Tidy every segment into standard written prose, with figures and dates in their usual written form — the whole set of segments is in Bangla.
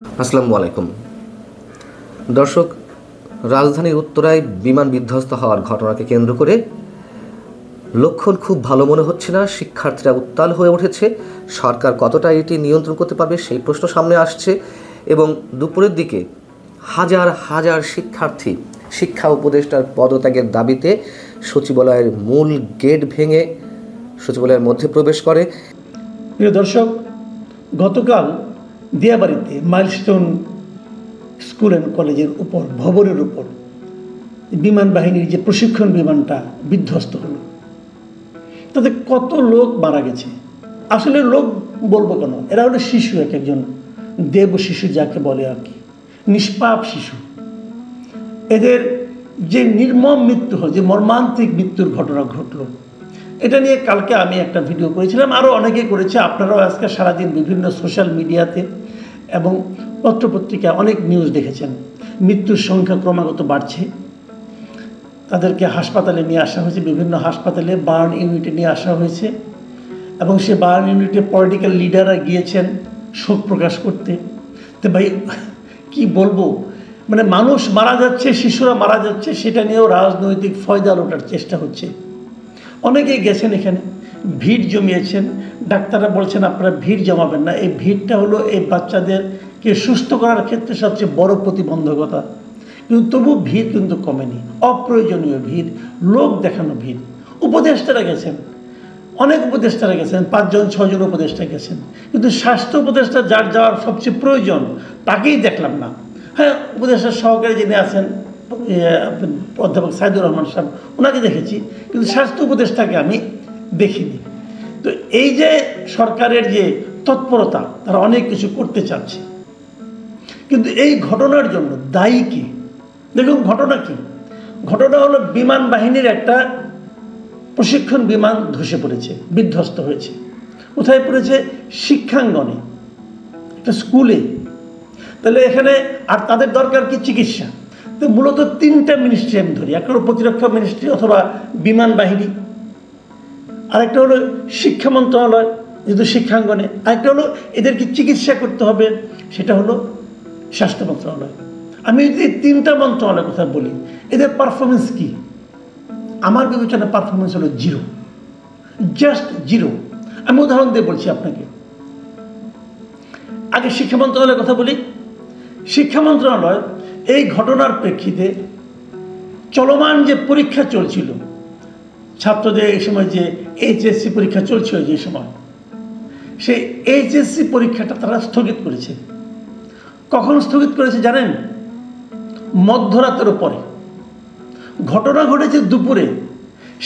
আসসালামু আলাইকুম দর্শক, রাজধানীর উত্তরায় বিমান বিধ্বস্ত হওয়ার ঘটনাকে কেন্দ্র করে লক্ষণ খুব ভালো মনে হচ্ছে না। শিক্ষার্থীরা উত্তাল হয়ে উঠেছে। সরকার কতটা এটি নিয়ন্ত্রণ করতে পারবে সেই প্রশ্ন সামনে আসছে এবং দুপুরের দিকে হাজার হাজার শিক্ষার্থী শিক্ষা উপদেষ্টার পদত্যাগের দাবিতে সচিবালয়ের মূল গেট ভেঙে সচিবালয়ের মধ্যে প্রবেশ করে। প্রিয় দর্শক, গতকাল দিয়াবাড়িতে মাইলস্টোন স্কুল অ্যান্ড কলেজের উপর ভবনের উপর বিমান বাহিনীর যে প্রশিক্ষণ বিমানটা বিধ্বস্ত হলো, তাতে কত লোক মারা গেছে। আসলে লোক বলবো কেন, এরা হলো শিশু, একজন দেব শিশু যাকে বলে আর কি, নিষ্পাপ শিশু। এদের যে নির্মম মৃত্যু হল, যে মর্মান্তিক মৃত্যুর ঘটনা ঘটলো, এটা নিয়ে কালকে আমি একটা ভিডিও করেছিলাম, আরও অনেকে করেছে। আপনারাও আজকে সারাদিন বিভিন্ন সোশ্যাল মিডিয়াতে এবং পত্রপত্রিকায় অনেক নিউজ দেখেছেন। মৃত্যুর সংখ্যা ক্রমাগত বাড়ছে। তাদেরকে হাসপাতালে নিয়ে আসা হয়েছে, বিভিন্ন হাসপাতালে বার্ন ইউনিটে নিয়ে আসা হয়েছে এবং সে বার্ন ইউনিটে পলিটিক্যাল লিডাররা গিয়েছেন শোক প্রকাশ করতে। তো ভাই কি বলবো, মানে মানুষ মারা যাচ্ছে, শিশুরা মারা যাচ্ছে, সেটা নিয়েও রাজনৈতিক ফয়দা লোটার চেষ্টা হচ্ছে। অনেকেই গেছেন, এখানে ভিড় জমিয়েছেন। ডাক্তাররা বলছেন আপনারা ভিড় জমাবেন না। এই ভিড়টা হলো এই বাচ্চাদেরকে সুস্থ করার ক্ষেত্রে সবচেয়ে বড় প্রতিবন্ধকতা। কিন্তু তবু ভিড় কিন্তু কমেনি, অপ্রয়োজনীয় ভিড়, লোক দেখানো ভিড়। উপদেষ্টারা গেছেন, অনেক উপদেষ্টারা গেছেন, 5-6 জন উপদেষ্টা গেছেন, কিন্তু স্বাস্থ্য উপদেষ্টা যার যাওয়ার সবচেয়ে প্রয়োজন তাকেই দেখলাম না। হ্যাঁ, উপদেষ্টার সহকারী যিনি আছেন অধ্যাপক সাইদুর রহমান সাহেব, ওনাকে দেখেছি, কিন্তু স্বাস্থ্য উপদেষ্টাকে আমি দেখিনি। তো এই যে সরকারের যে তৎপরতা, তারা অনেক কিছু করতে চাচ্ছে, কিন্তু এই ঘটনার জন্য দায়ী কি? দেখুন ঘটনা কি, ঘটনা হলো বিমান বাহিনীর একটা প্রশিক্ষণ বিমান ধসে পড়েছে, বিধ্বস্ত হয়েছে। কোথায় পড়েছে? শিক্ষাঙ্গনে, একটা স্কুলে। তাহলে এখানে আর তাদের দরকার কি? চিকিৎসা। তো মূলত 3টা মিনিস্ট্রি আমি ধরি। একটা হলো প্রতিরক্ষা মিনিস্ট্রি অথবা বিমান বাহিনী, আরেকটা হলো শিক্ষা মন্ত্রণালয় যেহেতু শিক্ষাঙ্গনে, আরেকটা হলো এদেরকে চিকিৎসা করতে হবে, সেটা হলো স্বাস্থ্য মন্ত্রণালয়। আমি যদি 3টা মন্ত্রণালয়ের কথা বলি, এদের পারফরমেন্স কি? আমার বিবেচনা পারফরমেন্স হলো জিরো, জাস্ট জিরো। আমি উদাহরণ দিয়ে বলছি আপনাকে। আগে শিক্ষা মন্ত্রণালয়ের কথা বলি। শিক্ষা মন্ত্রণালয় এই ঘটনার প্রেক্ষিতে চলমান যে পরীক্ষা চলছিল, ছাত্রদের এই সময় যে এইচএসসি পরীক্ষা চলছিল, যে সময় সেই এইচএসসি পরীক্ষাটা তারা স্থগিত করেছে। কখন স্থগিত করেছে জানেন? মধ্যরাতের পরে। ঘটনা ঘটেছে দুপুরে।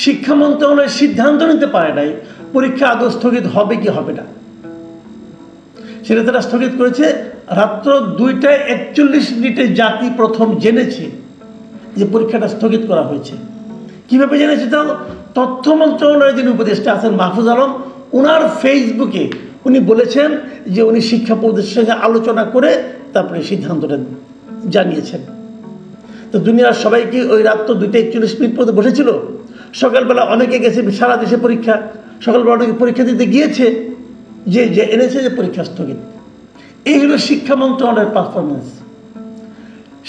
শিক্ষা মন্ত্রণালয় সিদ্ধান্ত নিতে পারে নাই পরীক্ষা আদৌ স্থগিত হবে কি হবে না, সেটা তারা স্থগিত করেছে। রাত্র 2:41 জাতি প্রথম জেনেছে যে পরীক্ষাটা স্থগিত করা হয়েছে। কিভাবে জেনেছে? তাও তথ্য মন্ত্রণালয়ের যিনি উপদেষ্টা আছেন মাহফুজ আলম, ওনার ফেসবুকে উনি বলেছেন যে উনি শিক্ষা উপদেষ্টার সঙ্গে আলোচনা করে তারপরে সিদ্ধান্তটা জানিয়েছেন। তো দুনিয়ার সবাই কি ওই রাত্র 2:41 পর্যন্ত বসেছিল? সকালবেলা অনেকে গেছে, সারা দেশে পরীক্ষা, সকালবেলা অনেকে পরীক্ষা দিতে গিয়েছে, যে এনেছে যে পরীক্ষা স্থগিত। এই হলো শিক্ষা মন্ত্রণালয়ের পারফরমেন্স।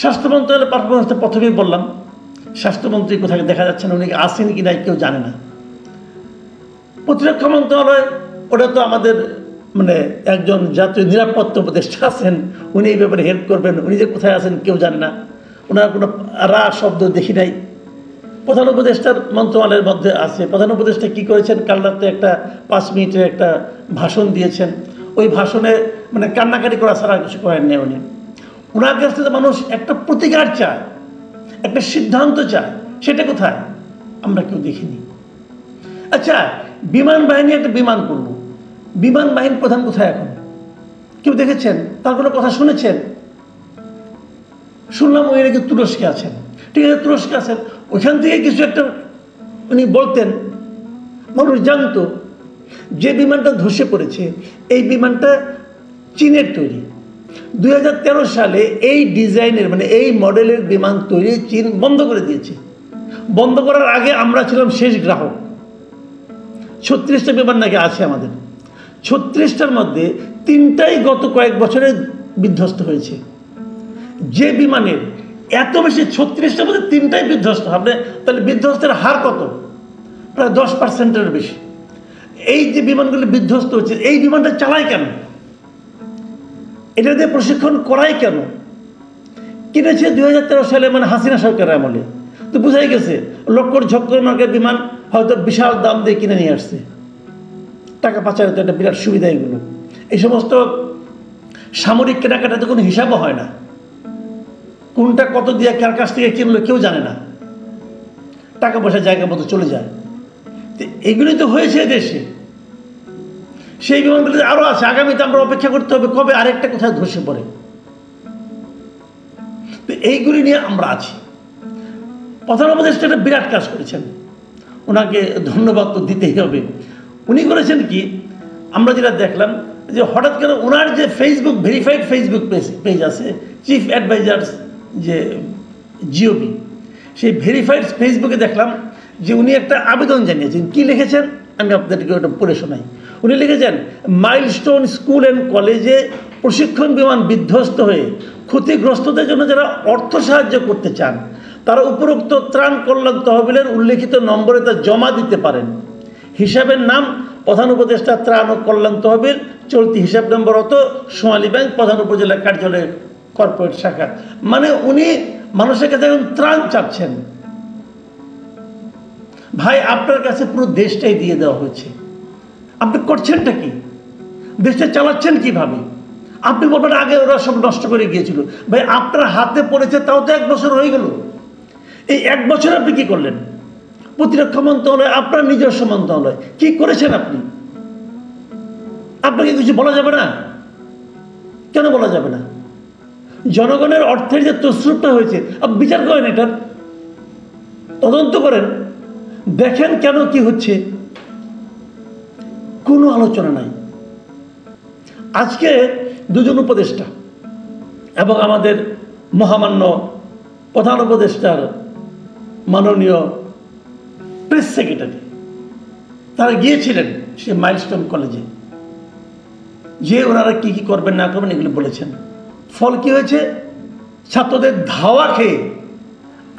স্বাস্থ্য মন্ত্রণালয়ের পারফরমেন্সটা প্রথমেই বললাম। স্বাস্থ্যমন্ত্রী কোথায় দেখা যাচ্ছে না, উনি আসেন কি নাই কেউ জানে না। প্রতিরক্ষা মন্ত্রণালয়, ওটা তো আমাদের মানে একজন জাতীয় নিরাপত্তা উপদেষ্টা আছেন, উনি এই ব্যাপারে হেল্প করবেন, উনি যে কোথায় আছেন কেউ জানে না, ওনার কোনো রা শব্দ দেখি নাই। প্রধান উপদেষ্টার মন্ত্রণালয়ের মধ্যে আছে। প্রধান উপদেষ্টা কী করেছেন? কাল রাতে একটা 5 মিনিটের একটা ভাষণ দিয়েছেন। ওই ভাষণে মানে কান্নাকাটি করা ছাড়া কিছু করেন নেই উনি। ওনার কাছ থেকে মানুষ একটা প্রতিকার চায়, একটা সিদ্ধান্ত চায়, সেটা কোথায়? আমরা কেউ দেখিনি। আচ্ছা, বিমান বাহিনী একটা বিমান করল, বিমান বাহিনীর প্রধান কোথায় এখন? কেউ দেখেছেন? তার কোনো কথা শুনেছেন? শুনলাম ওই নাকি তুরস্কে আছেন। ঠিক আছে, তুরস্কে আছেন, ওইখান থেকে কিছু একটা উনি বলতেন, মানুষ জানতো। যে বিমানটা ধসে পড়েছে এই বিমানটা চীনের তৈরি। 2013 সালে এই ডিজাইনের মানে এই মডেলের বিমান তৈরি চীন বন্ধ করে দিয়েছে। বন্ধ করার আগে আমরা ছিলাম শেষ গ্রাহক। 36টা বিমান নাকি আছে আমাদের। 36টার মধ্যে 3টাই গত কয়েক বছরে বিধ্বস্ত হয়েছে। যে বিমানের এত বেশি 36টার মধ্যে 3টাই বিধ্বস্ত হবে, তাহলে বিধ্বস্তের হার কত? প্রায় 10%-এর বেশি। এই যে বিমানগুলি বিধ্বস্ত হচ্ছে, এই বিমানটা চালায় কেন? এটা দিয়ে প্রশিক্ষণ করাই কেন? কিনেছে 2013 সালে, মানে হাসিনা সরকারের আমলে। তো বোঝাই গেছে লক্কর ঝক্কর মার্কের বিমান হয়তো বিশাল দাম দিয়ে কিনে নিয়ে আসছে। টাকা পাচার তো একটা বিরাট সুবিধা। এগুলো এই সমস্ত সামরিক কেনাকাটাতে কোনো হিসাবও হয় না, কোনটা কত দিয়ে কার কাছ থেকে কিনলো কেউ জানে না, টাকা পয়সা জায়গা মতো চলে যায়। তো এগুলি তো হয়েছে দেশে। সেই বিমানগুলো আরও আছে, আগামীতে আমরা অপেক্ষা করতে হবে কবে আরেকটা কোথায় ধসে পড়ে। তো এইগুলি নিয়ে আমরা আছি। প্রধান উপদেষ্টা একটা বিরাট কাজ করেছেন, ওনাকে ধন্যবাদ তো দিতেই হবে। উনি করেছেন কি, আমরা যেটা দেখলাম যে হঠাৎ করে ওনার যে ফেসবুক ভেরিফাইড ফেসবুক পেজ আছে, চিফ অ্যাডভাইজার্স যে জিওবি, সেই ভেরিফাইড ফেসবুকে দেখলাম যে উনি একটা আবেদন জানিয়েছেন। কি লিখেছেন আমি আপনাদেরকে ওটা পড়ে শোনাই। উনি লিখেছেন, মাইলস্টোন স্কুল অ্যান্ড কলেজে প্রশিক্ষণ বিমান বিধ্বস্ত হয়ে ক্ষতিগ্রস্তদের জন্য যারা অর্থ সাহায্য করতে চান তারা উপরোক্ত ত্রাণ কল্যাণ তহবিলের উল্লেখিত নম্বরে তা জমা দিতে পারেন। হিসাবের নাম প্রধান উপদেষ্টা ত্রাণ ও কল্যাণ তহবিল, চলতি হিসাব নম্বর হতো সোনালী ব্যাংক, প্রধান উপজেলা কার্যালয়ের কর্পোরেট শাখা। মানে উনি মানুষের কাছে এখন ত্রাণ চাচ্ছেন। ভাই, আপনার কাছে পুরো দেশটাই দিয়ে দেওয়া হয়েছে, আপনি করছেনটা কি? দেশটা চালাচ্ছেন কিভাবে? আপনি বলবেন আগে ওরা সব নষ্ট করে গিয়েছিল। ভাই, আপনার হাতে পড়েছে তাও তো 1 বছর হয়ে গেল। এই 1 বছর আপনি কি করলেন? প্রতিরক্ষা মন্ত্রণালয় আপনার নিজস্ব মন্ত্রণালয়, কি করেছেন আপনি? আপনাকে কিছু বলা যাবে না? কেন বলা যাবে না? জনগণের অর্থের যে তসরুপটা হয়েছে আপনি বিচার করেন, এটার তদন্ত করেন, দেখেন কেন কি হচ্ছে। কোনো আলোচনা নাই। আজকে দুজন উপদেষ্টা এবং আমাদের মহামান্য প্রধান উপদেষ্টার মাননীয় প্রেস সেক্রেটারি তারা গিয়েছিলেন সে মাইলস্টোন কলেজে, যে ওনারা কি কি করবেন না করবেন এগুলো বলেছেন। ফল কি হয়েছে? ছাত্রদের ধাওয়া খেয়ে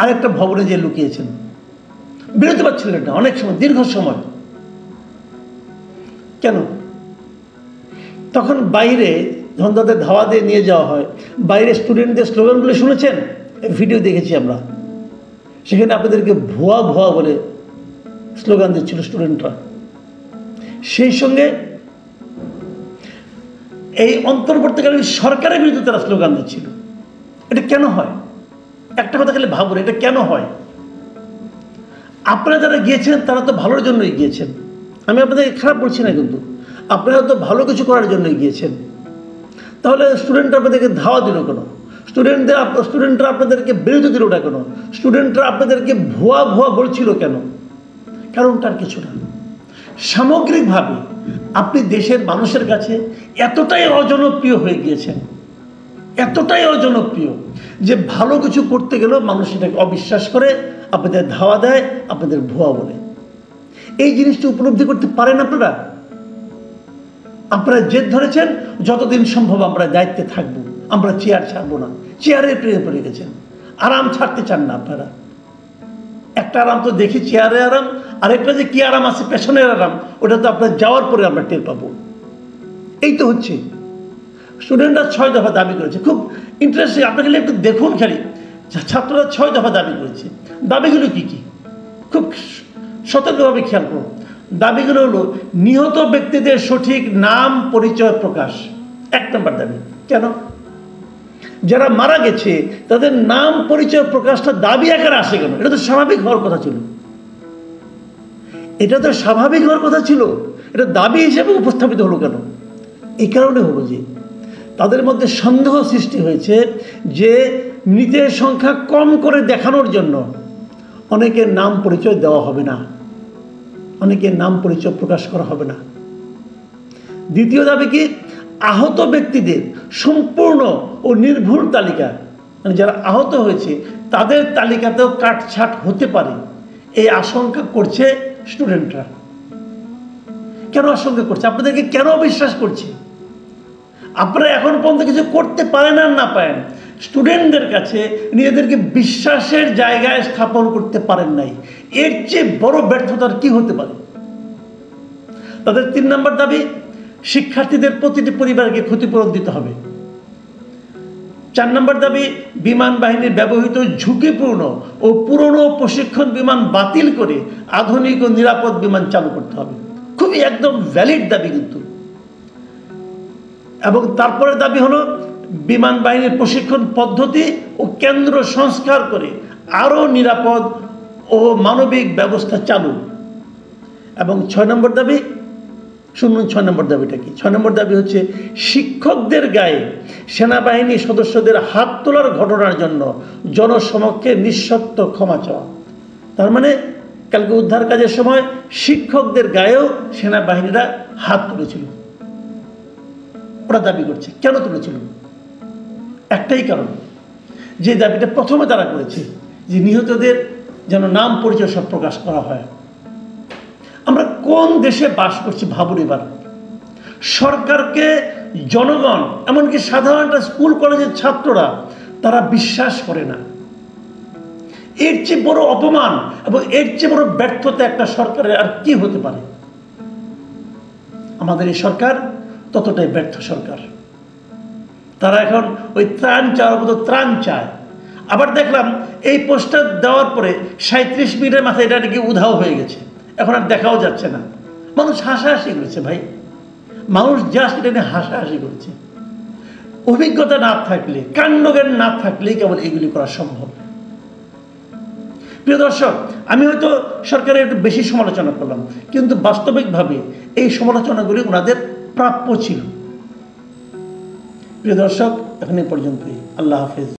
আরেকটা ভবনে যে লুকিয়েছেন, বেরোতে পারছিলেন না অনেক সময়, দীর্ঘ সময়। কেন? তখন বাইরে যখন তাদের ধাওয়া দিয়ে নিয়ে যাওয়া হয়, বাইরে স্টুডেন্টদের স্লোগানগুলো শুনেছেন, ভিডিও দেখেছি আমরা। সেখানে আপনাদেরকে ভুয়া ভুয়া বলে স্লোগান দিচ্ছিল স্টুডেন্টরা। সেই সঙ্গে এই অন্তর্বর্তীকালীন সরকারের বিরুদ্ধে তারা স্লোগান দিচ্ছিল। এটা কেন হয়? একটা কথা খালি ভাবুন, এটা কেন হয়? আপনারা যারা গিয়েছেন তারা তো ভালোর জন্যই গিয়েছেন, আমি আপনাদের খারাপ বলছি না, কিন্তু আপনারা তো ভালো কিছু করার জন্যই গিয়েছেন। তাহলে স্টুডেন্টরা আপনাদেরকে ধাওয়া দিল কেন? স্টুডেন্টরা আপনাদেরকে বিরোধী দিল না কেন? স্টুডেন্টরা আপনাদেরকে ভুয়া ভুয়া বলছিল কেন? কারণটার কিছু না। সামগ্রিকভাবে আপনি দেশের মানুষের কাছে এতটাই অজনপ্রিয় হয়ে গিয়েছেন, এতটাই অজনপ্রিয় যে ভালো কিছু করতে গেলেও মানুষ এটাকে অবিশ্বাস করে, আপনাদের ধাওয়া দেয়, আপনাদের ভুয়া বলে। এই জিনিসটা উপলব্ধি করতে পারেন আপনারা? আপনারা জেদ ধরেছেন যতদিন সম্ভব আমরা দায়িত্বে থাকবো, আমরা চেয়ার ছাড়বো না। চেয়ারের প্রেমে পড়ে গেছেন, আরাম ছাড়তে চান না আপনারা। একটা আরাম তো দেখি চেয়ারে আরাম, আরেকটা যে কি আরাম আছে পেছনের আরাম, ওটা তো আপনার যাওয়ার পরে আমরা টের পাবো। এই তো হচ্ছে। স্টুডেন্টরা 6 দফা দাবি করেছে, খুব ইন্টারেস্টিং। আপনাকে একটু দেখুন খালি, ছাত্ররা 6 দফা দাবি করেছে। দাবিগুলো কি কি খুব সতর্কভাবে খেয়াল করুন। দাবিগুলো হলো নিহত ব্যক্তিদের সঠিক নাম পরিচয় প্রকাশ, 1 নম্বর দাবি। কেন? যারা মারা গেছে তাদের নাম পরিচয় প্রকাশটা দাবি আকারে আসে কেন? এটা তো স্বাভাবিক হওয়ার কথা ছিল, এটা তো স্বাভাবিক হওয়ার কথা ছিল। এটা দাবি হিসেবে উপস্থাপিত হলো কেন? এই কারণে হলো যে তাদের মধ্যে সন্দেহ সৃষ্টি হয়েছে যে মৃতের সংখ্যা কম করে দেখানোর জন্য অনেকের নাম পরিচয় দেওয়া হবে না, অনেকের নাম পরিচয় প্রকাশ করা হবে না। দ্বিতীয় দাবি কি? আহত ব্যক্তিদের সম্পূর্ণ ও নির্ভুল তালিকা, মানে যারা আহত হয়েছে তাদের তালিকাতেও কাটছাট হতে পারে, এই আশঙ্কা করছে স্টুডেন্টরা। কেন আশঙ্কা করছে? আপনাদেরকে কেন অবিশ্বাস করছে? আপনারা এখন পর্যন্ত কিছু করতে পারেন আর না পারেন, স্টুডেন্টদের কাছে নিজেদেরকে বিশ্বাসের জায়গায় স্থাপন করতে পারেন নাই, এর চেয়ে বড় ব্যর্থতার কি হতে পারে? তাদের 3 নম্বর দাবি, শিক্ষার্থীদের প্রতিটি পরিবারকে ক্ষতিপূরণ দিতে হবে। 4 নম্বর দাবি, বিমান বাহিনীর ব্যবহৃত ঝুঁকিপূর্ণ ও পুরনো প্রশিক্ষণ বিমান বাতিল করে আধুনিক ও নিরাপদ বিমান চালু করতে হবে। খুবই একদম ভ্যালিড দাবি কিন্তু। এবং তারপরে দাবি হলো বিমান বাহিনীর প্রশিক্ষণ পদ্ধতি ও কেন্দ্র সংস্কার করে আরও নিরাপদ ও মানবিক ব্যবস্থা চালু। এবং 6 নম্বর দাবি, শুনুন 6 নম্বর দাবিটা কি। 6 নম্বর দাবি হচ্ছে শিক্ষকদের গায়ে সেনাবাহিনী সদস্যদের হাত তোলার ঘটনার জন্য জনসমক্ষে নিঃশর্ত ক্ষমা চাওয়া। তার মানে কালকে উদ্ধার কাজের সময় শিক্ষকদের গায়েও সেনাবাহিনীরা হাত তুলেছিল, ওরা দাবি করছে। কেন তুলেছিল? একটাই কারণ, যে দাবিটা প্রথমে তারা করেছে যে নিহতদের যেন নাম পরিচয় সব প্রকাশ করা হয়। আমরা কোন দেশে বাস করছি ভাবুন এবার। সরকারকে জনগণ, এমনকি সাধারণ স্কুল কলেজের ছাত্ররা, তারা বিশ্বাস করে না। এর চেয়ে বড় অপমান এবং এর চেয়ে বড় ব্যর্থতা একটা সরকারের আর কি হতে পারে? আমাদের এই সরকার ততটাই ব্যর্থ সরকার। তারা এখন ওই ত্রাণ চাওয়ার মতো ত্রাণ চায়। আবার দেখলাম এই পোস্টার দেওয়ার পরে 37 মিনিটের মাথায় এটা নাকি উধাও হয়ে গেছে, এখন আর দেখাও যাচ্ছে না। মানুষ হাসাহাসি করেছে ভাই, মানুষ জাস্ট এটা নিয়ে হাসাহাসি করেছে। অভিজ্ঞতা না থাকলে, কাণ্ডজ্ঞান না থাকলেই কেবল এগুলি করা সম্ভব। প্রিয় দর্শক, আমি হয়তো সরকারের একটু বেশি সমালোচনা করলাম, কিন্তু বাস্তবিকভাবে এই সমালোচনাগুলি ওনাদের প্রাপ্য ছিল। প্রিয় দর্শক, এখন এই পর্যন্তই। আল্লাহ হাফেজ।